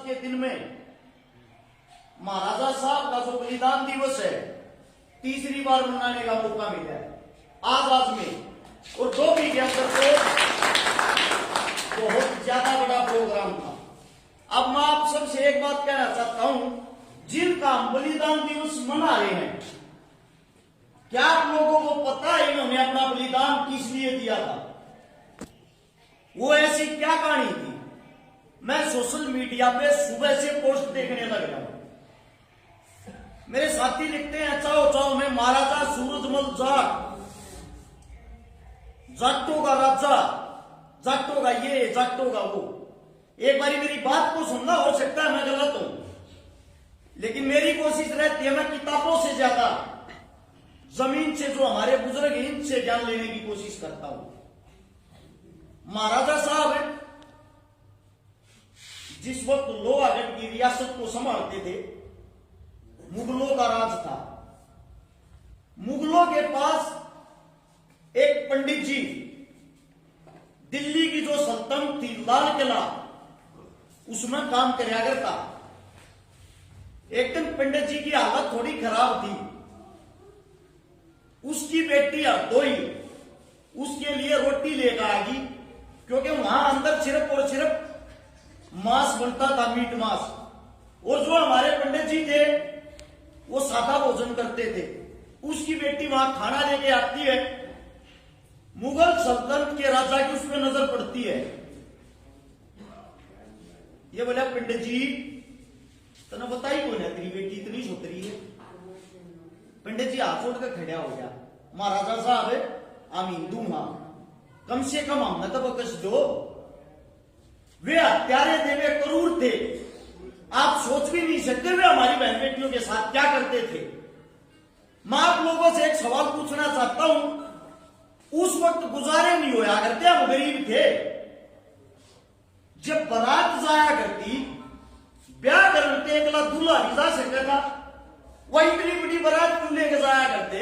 के दिन में महाराजा साहब का जो बलिदान दिवस है तीसरी बार मनाने का मौका मिला है आजाद में, और 2 वीक के अंदर तो बहुत ज्यादा बड़ा प्रोग्राम था। अब मैं आप सबसे एक बात कहना चाहता हूं, जिनका हम बलिदान दिवस मना रहे हैं, क्या आप लोगों को पता है इन्होंने अपना बलिदान किस लिए दिया था? वो ऐसी क्या कहानी थी? मैं सोशल मीडिया पे सुबह से पोस्ट देखने लग गया हूं। मेरे साथी लिखते हैं चाओ चाओ में महाराजा सूरजमल जाट, जाटों का राजा, जाटों का ये, जाटों का वो। एक बारी मेरी बात को सुनना, हो सकता है मैं गलत हूं, लेकिन मेरी कोशिश रहती है मैं किताबों से ज्यादा जमीन से जो हमारे बुजुर्ग हैं इनसे ज्ञान लेने की कोशिश करता हूं। महाराजा साहब जिस वक्त लोहागढ़ की रियासत को संभालते थे, मुगलों का राज था। मुगलों के पास एक पंडित जी, दिल्ली की जो सल्तनत थी लाल किला, उसमें काम करया करता। एक दिन पंडित जी की हालत थोड़ी खराब थी, उसकी बेटी हरदोई उसके लिए रोटी लेकर आ गई, क्योंकि वहां अंदर सिर्फ और सिर्फ मांस बनता था, मीट मांस, और जो हमारे पंडित जी थे वो सादा भोजन करते थे। उसकी बेटी वहां खाना लेके आती है, मुगल सल्तनत के राजा की उसमें नजर पड़ती है। ये बोला पंडित जी तने बताई कौन है तेरी बेटी इतनी छोतरी है? पंडित जी हाथ जोड़कर खड़ा हो गया, महाराजा साहब हम हिंदू हां, कम से कम हमने तो बकस दो। वे हत्यारे थे, वे क्रूर थे, आप सोच भी नहीं सकते वे हमारी बहन बेटियों के साथ क्या करते थे। मैं आप लोगों से एक सवाल पूछना चाहता हूं, उस वक्त गुजारे नहीं होया करते, हम गरीब थे, जब बारात जाया करती, ब्याह करते एकला दूल्हा नहीं जा सकता था, वह इतनी बड़ी बारात क्यों लेके जाया करते?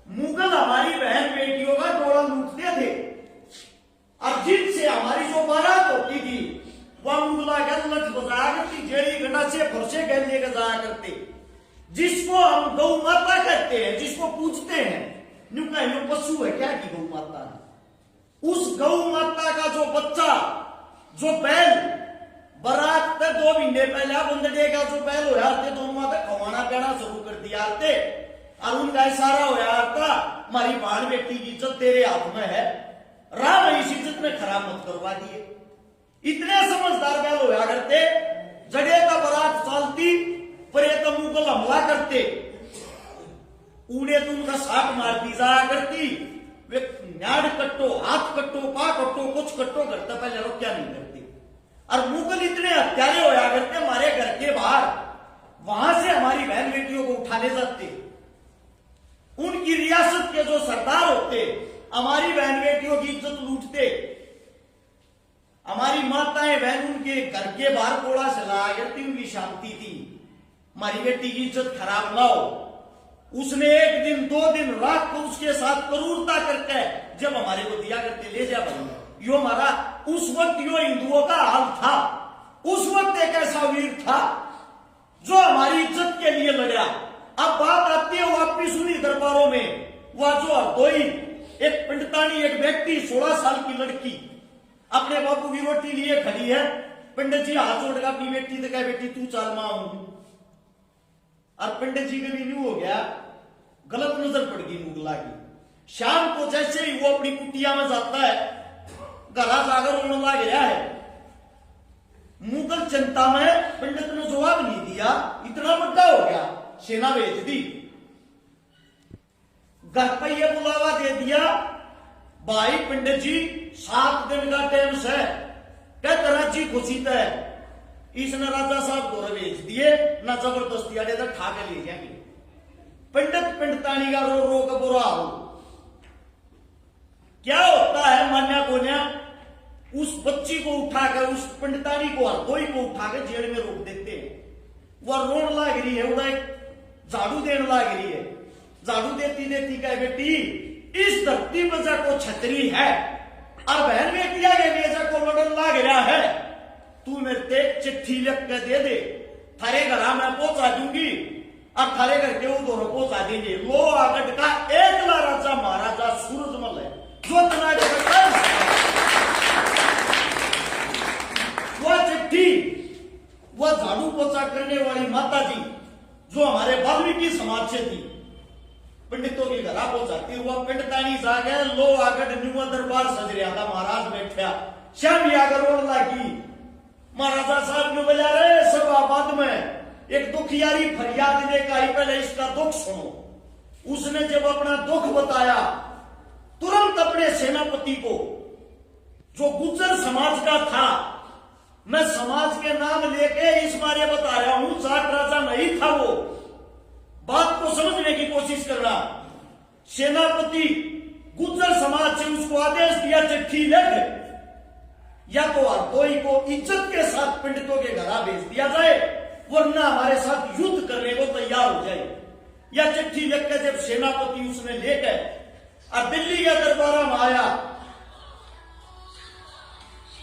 मुगल हमारी बहन बेटियों का डोला लूटते थे, और जिनसे हमारी जो बारात होती थी वह मुगला गलत बजाया करती, जेड़ी गंडा से फरसे गल लेकर जाया करते, जिसको हम गौ माता कहते हैं, जिसको पूछते हैं, नुका यूं पशु है क्या की गौ माता है। उस गौ माता का जो बच्चा, जो बैल बारात पे 2 महीने पहले बंदड़े का जो बैल होया थे, दोनों माता खवाना पीना शुरू कर दिया थे, और उनका इशारा होया था हमारी बहन बेटी की इज्जत तेरे हाथ में है, राम इस इज्जत में खराब मत करवा दिए। इतने समझदार बैल होया करते, जड़े का बारात चलती पर ये तो मुगल हमला करते, उड़े तो उनका साथ मार दी जाया करती, वे नाड़ कट्टो, हाथ कट्टो, पा कट्टो, कुछ कट्टो करता, पहले रोक क्या नहीं करती। और मुगल इतने हत्यारे होया करते हमारे घर के बाहर, वहां से हमारी बहन बेटियों को उठा ले जाते। उनकी रियासत के जो सरदार होते हमारी बहन बेटियों की इज्जत लूटते, हमारी माताएं बहन उनके घर के बाहर कोड़ा से लाया करती, उनकी शांति थी, हमारी बेटी की इज्जत खराब ना हो। उसने 1 दिन 2 दिन रात को उसके साथ क्रूरता करके जब हमारे को दिया करते, ले जा भाई, यो हमारा उस वक्त यो हिंदुओं का हाल था। उस वक्त एक ऐसा वीर था जो हमारी इज्जत के लिए लड़ा। अब बात आती है वापिस उन्हीं दरबारों में, वह जो हरदोई एक पंडितानी, एक व्यक्ति 16 साल की लड़की अपने बापू की रोटी लिए खड़ी है, पंडित जी हाथ जोड़ का अपनी बेटी से कहे बेटी तू चाल मां हूं, और पंडित जी के भी न्यू हो गया, गलत नजर पड़ गई मुगला की। शाम को जैसे ही वो अपनी कुटिया में जाता है, घरा जाकर रोने लग गया है। मुगल जनता में पंडित ने जवाब नहीं दिया, इतना बड़ा हो गया, सेना भेज दी, घर पर यह बुलावा दे दिया, भाई पंडित जी 7 दिन का टाइम से कहते राजी खुशी है। इसने राजा साहब को भेज दिए, ना जबरदस्ती आड़े तक ठा के ले जाएंगे। पंडित पंडितानी का रो रो का बुरा हो। क्या होता है मान्या को न्या, उस बच्ची को उठाकर, उस पंडितानी को, हरदोई को उठाकर जेल में रोक देते हैं। वह रोन लाग रही है, वह झाड़ू देने लाग रही है, झाड़ू देती देती कहे बेटी इस धरती में को छतरी है और बहन बेटिया के लिए को लड़न लाग रहा है, तू मेरे ते चिट्ठी लिख के दे दे, थारे घर मैं पहुंचा दूंगी और थारे घर के उधर पहुंचा देंगे। लो आगट का एकला राजा महाराजा सूरजमल है जो तनाड़े वह चिट्ठी, वह झाड़ू पोछा करने वाली माता जी जो हमारे वाल्मीकि समाज से थी, पंडितों के घर पहुंचाती। वह पिंडतानी जागे लो आगट न्यू दरबार सज रहा था, महाराज बैठा श्याम आगर लगी। महाराजा साहब ने बजा रहे सब आबाद में एक दुखियारी फरियाद लेकर आई, पहले इसका दुख सुनो। उसने जब अपना दुख बताया तुरंत अपने सेनापति को जो गुज्जर समाज का था, मैं समाज के नाम लेके इस बारे बता रहा हूं, जाट राजा नहीं था वो, बात को समझने की कोशिश कर रहा। सेनापति गुज्जर समाज से उसको आदेश दिया चिट्ठी लिख, या तो हरदोई को इज्जत के साथ पंडितों के घर भेज दिया जाए वरना हमारे साथ युद्ध करने को तैयार हो जाए। या चिट्ठी लिख के जब सेनापति उसने लेकर और दिल्ली के दरबार में आया,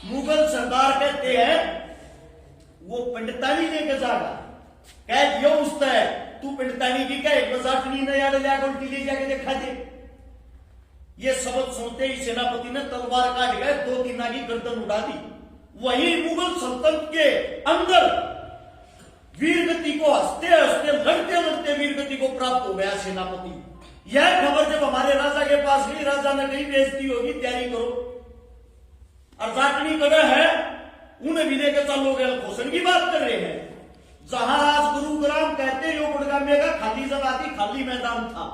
मुगल सरदार कहते हैं वो पंडितानी लेके जागा, कह दियो उसने तू पंडितानी की कह बजाटनी न याद लिया उल्टी ले जाके देखा दे। ये शब्द सुनते ही सेनापति ने तलवार काट गए, 2-3 की गर्दन उड़ा दी। वही मुगल सल्तनत के अंदर वीरगति को हंसते हंसते लड़ते लड़ते वीरगति को प्राप्त हो गया सेनापति। यह खबर जब हमारे राजा के पास गई, राजा ने कही बेइज्जती होगी, तैयारी करो। अर्जाटनी कड़ा है उन्हें भी लेकर चलोगे, घोषण की बात कर रहे हैं। जहां आज गुरुग्राम कहते यो गुड़गामे का खाली जगह थी, खाली मैदान था,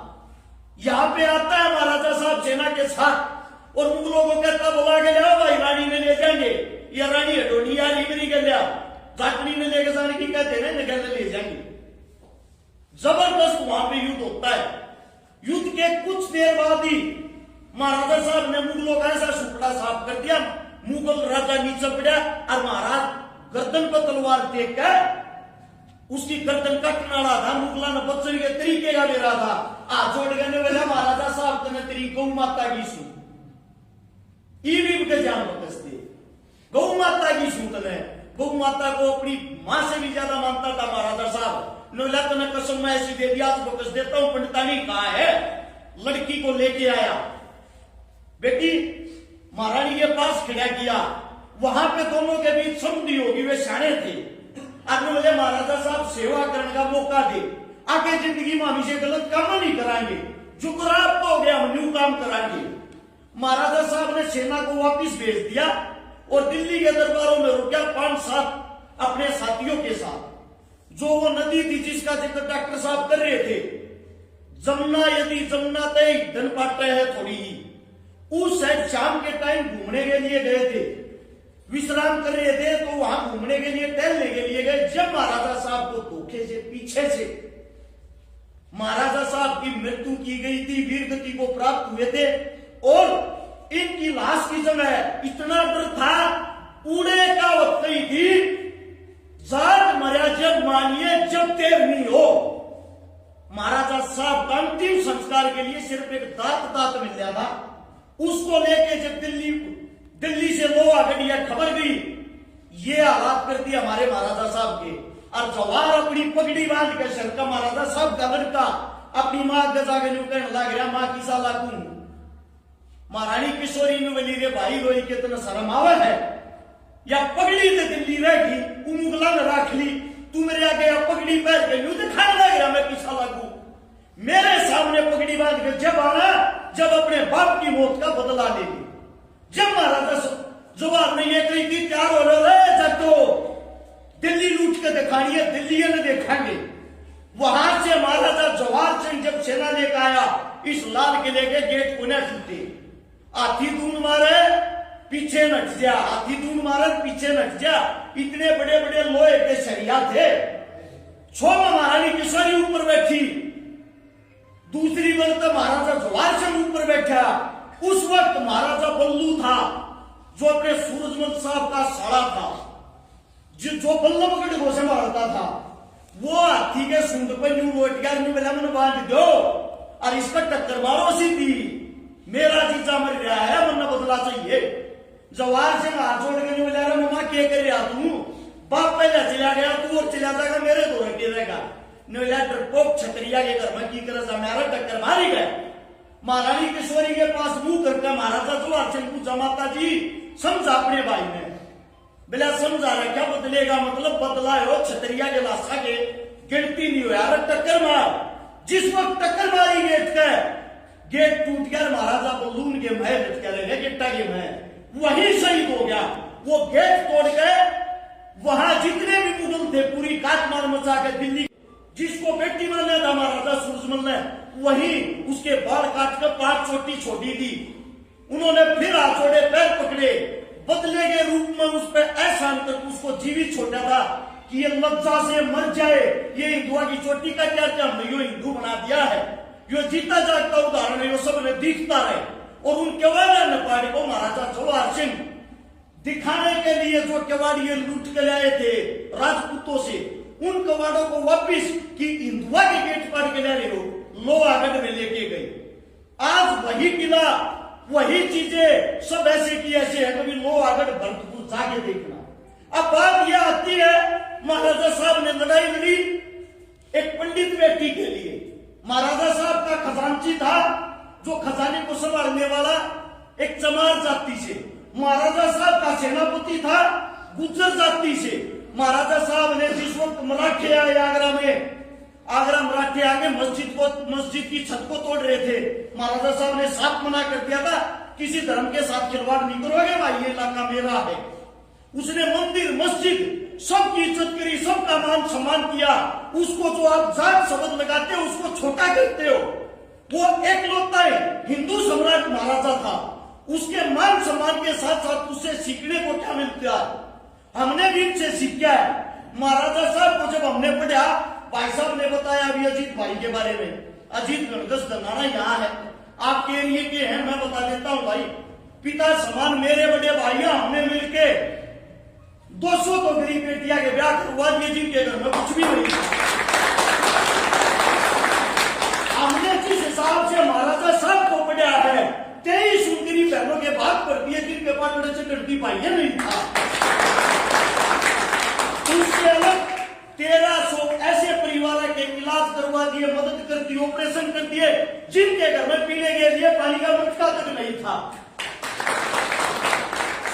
यहां पे आता है महाराजा साहब सेना के साथ और मुगलों को कहता बुला के जाओ भाई रानी में ले जाएंगे, या रानी हटोनी या लीवरी के लिया जाटनी में लेके जाने की कहते हैं निकल ले जाएंगे। जबरदस्त वहां पे युद्ध होता है। युद्ध के कुछ देर बाद ही महाराजा साहब ने मुगलों का ऐसा सुपड़ा साफ कर दिया, मुगल राजा नीचे पड़ा और महाराज गर्दन पर तलवार टेक कर उसकी गर्दन कटने वाला था। मुगला ने बच्चन के तरीके का ले रहा था, हाथ जोड़ करने वाला महाराजा साहब तने तेरी गौ माता की सू के जान बकसते, गौ माता की सू तने गौ माता को अपनी मां से भी ज्यादा मानता था महाराजा साहब। नोला तने कसम मैं ऐसी दे दिया तो बकस देता हूं। पंडितानी कहा है लड़की को लेके आया, बेटी महारानी के पास खड़ा किया, वहां पे दोनों के बीच संधि होगी, वे शाणे थे। आगे मुझे महाराजा साहब सेवा करने का मौका दे, आगे जिंदगी में हम इसे गलत काम नहीं कराएंगे, जुकराब तो हो गया हम न्यू काम कराएंगे। महाराजा साहब ने सेना को वापिस भेज दिया और दिल्ली के दरबारों में रुका 5-7 अपने साथियों के साथ। जो वो नदी थी जिसका जिक्र डॉक्टर साहब कर रहे थे, जमुना, यदि जमुना तय धन पाट है थोड़ी ही, उस साइड शाम के टाइम घूमने के लिए गए थे, विश्राम कर रहे थे तो वहां घूमने के लिए टहलने के लिए गए। जब महाराजा साहब को धोखे से पीछे से महाराजा साहब की मृत्यु की गई थी, वीरगति को प्राप्त हुए थे और इनकी लाश की जगह इतना डर था, उड़े का वक्त ही थी, जाट मर्या जब मानिए जब देर नहीं हो। महाराजा साहब का अंतिम संस्कार के लिए सिर्फ एक दात मिल गया था, उसको लेके जब दिल्ली से लोहा गढ़िया खबर गई, ये हालात कर दिया हमारे महाराजा साहब के। और जवाहर अपनी पगड़ी बांध कर सर का महाराजा साहब का लड़का अपनी मां गजा के कहने लग गया, मां किसा लागू महारानी किशोरी ने बोली रे भाई रोई के तना शर्म आवे है, या पगड़ी तो दिल्ली रहेगी मुगला ने रख ली, तू मेरे आगे पगड़ी पहन के यूं दिखाने लग रहा मैं किसा लागू। मेरे सामने पगड़ी बांध के जब आना, जब अपने बाप की मौत का बदला ले ली। जब महाराजा जवाहर ने ये कही कि तैयार हो रहे जटो दिल्ली लूट के दिखानी है, दिल्ली ने देखेंगे। वहां से महाराजा जवाहर सिंह जब सेना लेकर आया, इस लाल किले के गेट को न छूटे, हाथी दून मारे पीछे नट जा, हाथी दून मारे पीछे नट जा, इतने बड़े बड़े लोहे के सरिया थे। छोमा महारानी किशोरी ऊपर बैठी, दूसरी बल तो महाराजा जवाहर सिंह ऊपर बैठा। उस वक्त महाराजा बल्लू था जो अपने सूरजमल साहब का साड़ा था, जो बल्लभगढ़ को संभालता था, वो हाथी के सूंड पर यूं लोट गया, मैंने बांध दो और इस पर टक्कर मारो सीधी, मेरा जीजा मर गया है वरना बदला चाहिए। जवाहर सिंह हाथ जोड़ के बोला मम्मा क्या कर रहा तू, चला गया तू और चला जाएगा मेरे दो रखे रहेगा नोया डरपोक छतरिया के घर में की करे मेरा टक्कर मारी गए महारानी किशोरी के पास मुंह करके महाराजा जोहार सिंह पूछा माता जी समझा अपने भाई ने बिला समझा रहा क्या बदलेगा मतलब बदला है छतरिया के लाशा के गिनती नहीं हुआ यार टक्कर मार जिस वक्त टक्कर मारी गेट टूट गया महाराजा बल्लून के महल लटके गिट्टा के महल वही शहीद हो गया वो गेट तोड़ के वहां जितने भी मुगल थे पूरी काटमार मचा के दिल्ली जिसको बेटी मानना था महाराजा सूरजमल ने वही उसके बाल काट कर 5 चोटी छोटी थी उन्होंने फिर हाथ छोड़े पैर पकड़े बदले के रूप में उस पर एहसान कर उसको जीवित छोड़ा था कि ये लज्जा से मर जाए ये हिंदुआ की चोटी का क्या हमने यो हिंदू बना दिया है यो जीता जागता उदाहरण है यो सब ने दिखता रहे और उन केवाड़िया नेपाड़ी को महाराजा जोहार सिंह दिखाने के लिए जो केवाड़िए लूट के लाए थे राजपूतों से उन कवाड़ों को वापिस कि हिंदुआ के गेट पार के ले रहे हो लोहागढ़ में लेके गए आज वही किला वही चीजें सब ऐसे की ऐसे है कभी लोहागढ़ भरतपुर जाके देखना अब बात यह आती है महाराजा साहब ने लड़ाई लड़ी एक पंडित व्यक्ति के लिए महाराजा साहब का खजांची था जो खजाने को संभालने वाला एक चमार जाति से महाराजा साहब का सेनापति था गुज्जर जाति से महाराजा साहब ने जिस वक्त मराठे आए आगरा मराठे आगे मस्जिद की छत को तोड़ रहे थे महाराजा साहब ने साफ मना कर दिया था किसी धर्म के साथ खिलवाड़ नहीं करोगे भाई ये इलाका मेरा है उसने मंदिर मस्जिद सबकी इज्जत करी सबका मान सम्मान किया उसको जो आप जात शब्द लगाते हो उसको छोटा कहते हो वो एकलौता हिंदू सम्राट महाराजा था उसके मान सम्मान के साथ साथ उससे सीखने को क्या मिलता है हमने भी इनसे सीखा है महाराजा साहब को जब हमने पढ़ा भाई साहब ने बताया अभी अजीत भाई के बारे में अजीत गणगस दनाना यहाँ है आपके एरिए के हैं मैं बता देता हूँ भाई पिता समान मेरे बड़े भाइयों हमने मिलके 200 तो गरीब बेटिया के ब्याह करवा दिए जिनके घर में कुछ भी नहीं हमने जिस हिसाब से महाराजा साहब को पढ़ा है 23 सुंदरी बहनों के भाग कर दिए जिनके पास बड़े से करती भाइया नहीं था उसके अलग 1300 ऐसे परिवार के इलाज करवा दिए मदद कर दी ऑपरेशन कर दिए जिनके घर में पीने के लिए पानी का मटका तक नहीं था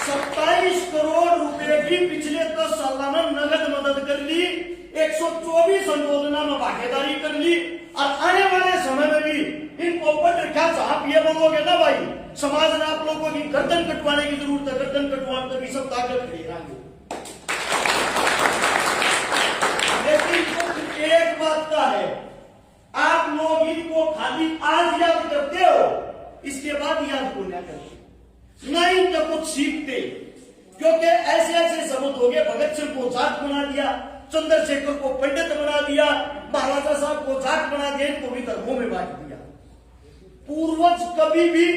27 करोड़ रुपए की पिछले 10 साल में नगद मदद कर ली 124 अनुमोदना में भागीदारी कर ली और आने वाले समय में भी इनको पढ़ रखा आप ये बोलोगे ना भाई समाज ने आप लोगों की गर्दन कटवाने की जरूरत है गर्दन कटवाने तभी सब ताकत खड़ी रहेंगे लेकिन एक बात का है आप लोग इनको खाली आज याद करते हो इसके बाद याद को ना करते नहीं तो कुछ सीखते क्योंकि ऐसे ऐसे शब्द हो गए भगत सिंह को जाट बना दिया चंद्रशेखर को पंडित बना दिया महाराजा साहब को जाट बना दिया इनको भी धर्मों में बांट दिया पूर्वज कभी भी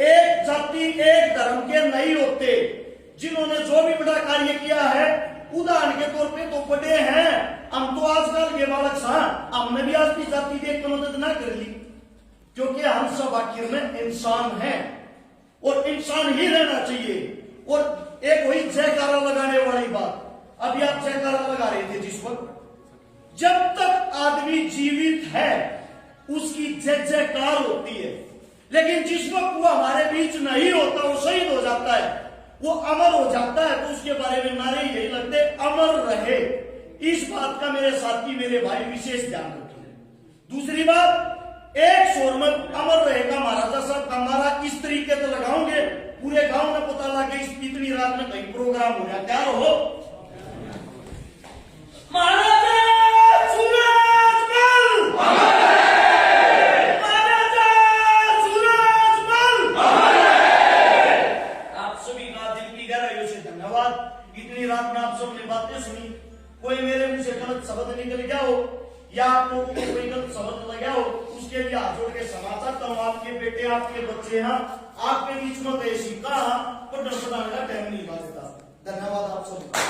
एक जाति एक धर्म के नहीं होते जिन्होंने जो भी बड़ा कार्य किया है उदाहरण के तौर पे तो बड़े हैं हम तो आजकल के बालक हमने भी आज की जाति देख कर मदद ना कर ली क्योंकि हम सब आखिर में इंसान हैं और इंसान ही रहना चाहिए और एक वही जयकारा लगाने वाली बात अभी आप जयकारा लगा रहे थे जिस वक्त जब तक आदमी जीवित है उसकी जय जयकार होती है लेकिन जिस वक्त वो हमारे बीच नहीं होता वो शहीद हो जाता है वो अमर हो जाता है तो उसके बारे में नारे यही लगते अमर रहे इस बात का मेरे साथी मेरे भाई विशेष ध्यान रखें दूसरी बात एक स्वर में अमर रहेगा महाराजा साहब का नारा इस तरीके से लगाओगे पूरे गांव में पता लगे इस इतनी रात में कहीं प्रोग्राम हो रहा क्या हो महाराजा आप सभी का दिल की गहराइयों से धन्यवाद इतनी रात में आप सबने बातें सुनी कोई मेरे मुंह से गलत शब्द निकल गया हो या आप लोगों को कोई गलत शब्द लगा हो उसके लिए हाथ जोड़ के क्षमा चाहता हूँ आपके बेटे आपके बच्चे हैं आपके बीच में देशी का पर डर का टाइम नहीं बात धन्यवाद आप सबका